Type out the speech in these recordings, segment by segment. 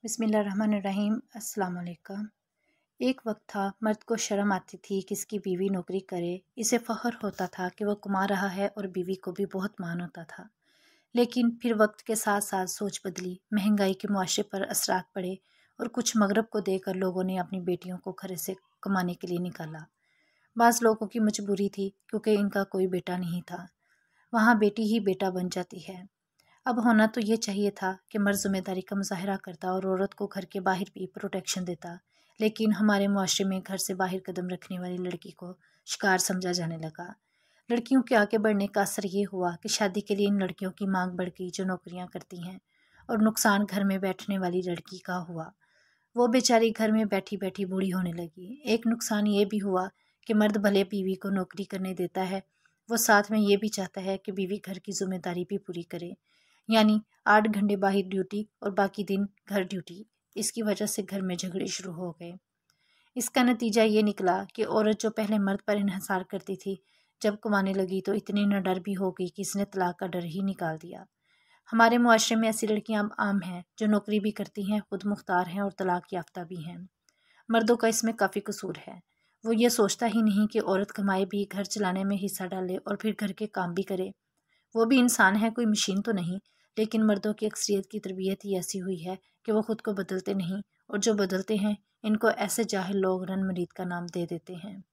बिस्मिल्लाहिर्रहमानिर्रहीम। अस्सलाम वालेकुम। एक वक्त था मर्द को शर्म आती थी कि इसकी बीवी नौकरी करे। इसे फ़ख्र होता था कि वह कमा रहा है और बीवी को भी बहुत मान होता था। लेकिन फिर वक्त के साथ साथ सोच बदली, महंगाई के मुआशरे पर असरात पड़े और कुछ मगरब को देकर लोगों ने अपनी बेटियों को घर से कमाने के लिए निकाला। बाज़ लोगों की मजबूरी थी क्योंकि इनका कोई बेटा नहीं था। वहाँ बेटी ही बेटा बन जाती है। अब होना तो ये चाहिए था कि मर्द ज़िम्मेदारी का मुजाहरा करता और औरत को घर के बाहर भी प्रोटेक्शन देता, लेकिन हमारे मुआशरे में घर से बाहर कदम रखने वाली लड़की को शिकार समझा जाने लगा। लड़कियों के आगे बढ़ने का असर ये हुआ कि शादी के लिए इन लड़कियों की मांग बढ़ गई जो नौकरियां करती हैं, और नुकसान घर में बैठने वाली लड़की का हुआ। वो बेचारी घर में बैठी बैठी बूढ़ी होने लगी। एक नुकसान ये भी हुआ कि मर्द भले बीवी को नौकरी करने देता है, वो साथ में ये भी चाहता है कि बीवी घर की जिम्मेदारी भी पूरी करे, यानी 8 घंटे बाहर ड्यूटी और बाकी दिन घर ड्यूटी। इसकी वजह से घर में झगड़े शुरू हो गए। इसका नतीजा ये निकला कि औरत जो पहले मर्द पर इन्हिसार करती थी, जब कमाने लगी तो इतनी निडर भी हो गई कि इसने तलाक का डर ही निकाल दिया। हमारे मुआशरे में ऐसी लड़कियां अब आम हैं जो नौकरी भी करती हैं, खुद मुख्तार हैं और तलाक याफ्ता भी हैं। मर्दों का इसमें काफ़ी कसूर है। वो ये सोचता ही नहीं कि औरत कमाए भी, घर चलाने में हिस्सा डाले और फिर घर के काम भी करे। वो भी इंसान है, कोई मशीन तो नहीं। लेकिन मर्दों की अक्सरियत की तरबियत ही ऐसी हुई है कि वो ख़ुद को बदलते नहीं, और जो बदलते हैं इनको ऐसे जाहिल लोग रन मरीद का नाम दे देते हैं।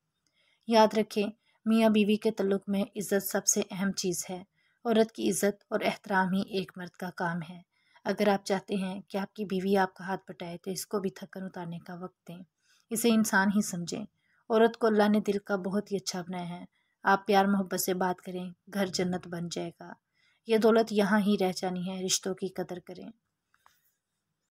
याद रखें, मियाँ बीवी के तल्लुक में इज़्ज़त सबसे अहम चीज़ है। औरत की इज़्ज़त और एहतराम ही एक मर्द का काम है। अगर आप चाहते हैं कि आपकी बीवी आपका हाथ बटाए तो इसको भी थक्कन उतारने का वक्त दें। इसे इंसान ही समझें। औरत को अल्लाह ने दिल का बहुत ही अच्छा बनाया है। आप प्यार मोहब्बत से बात करें, घर जन्नत बन जाएगा। ये दौलत यहाँ ही रह जानी है, रिश्तों की कदर करें।